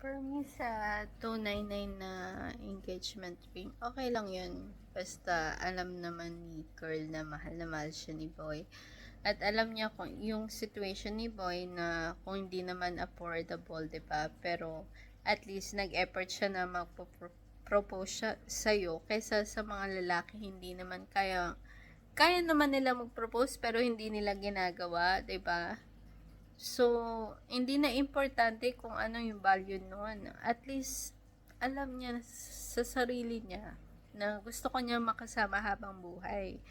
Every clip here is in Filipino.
For me sa 299 na engagement ring, okay lang yun. Basta alam naman ni girl na mahal siya ni boy. At alam niya kung yung situation ni boy na kung hindi naman affordable, 'di ba? Pero at least nag-effort siya na magpo-propose siya sa'yo kaysa sa mga lalaki hindi naman kaya naman nila mag-propose pero hindi nila ginagawa, 'di ba? So, hindi na importante kung ano yung value nun. At least, alam niya sa sarili niya na gusto ko niya makasama habang buhay.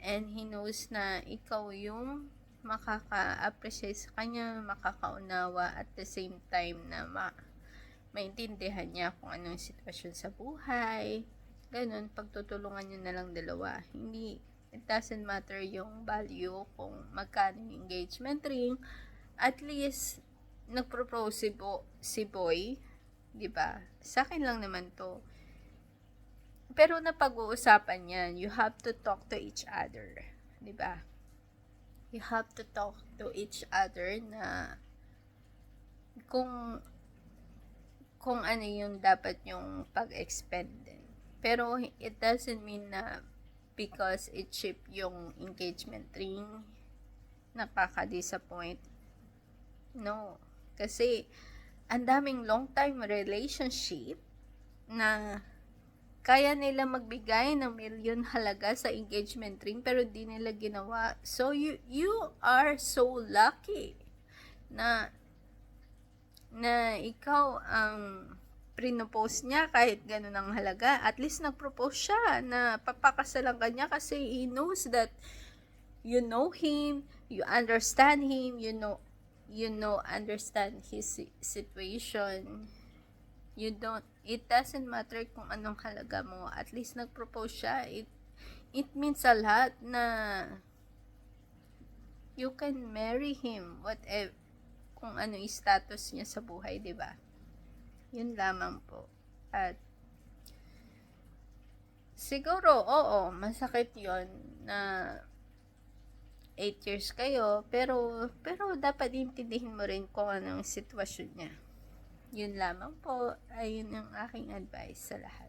And he knows na ikaw yung makaka-appreciate sa kanya, makakaunawa at the same time na maintindihan niya kung anong sitwasyon sa buhay. Ganun, pagtutulungan niyo na lang dalawa. Hindi, it doesn't matter yung value kung magkano yung engagement ring. At least nagpropose si boy, 'di ba? Sa akin lang naman 'to. Pero napag-uusapan 'yan. You have to talk to each other, 'di ba? You have to talk to each other na kung ano yung dapat yung pag-expend din. Pero it doesn't mean na because it cheap yung engagement ring, nakaka-disappoint. No. Kasi, ang daming long time relationship na kaya nila magbigay ng milyon halaga sa engagement ring pero di nila ginawa. So, you are so lucky na ikaw ang pinopose niya kahit ganun ang halaga. At least nagpropose siya na papakasalan ka niya kasi he knows that you know him, you understand him, understand his situation. It doesn't matter kung anong halaga mo. At least nag-propose siya. It means a lot na you can marry him, whatever, kung ano yung status niya sa buhay, di ba? Yun lamang po. At siguro, oo, masakit yon na 8 years kayo, pero dapat intindihin mo rin kung anong sitwasyon niya. Yun lamang po, ayun ang aking advice sa lahat.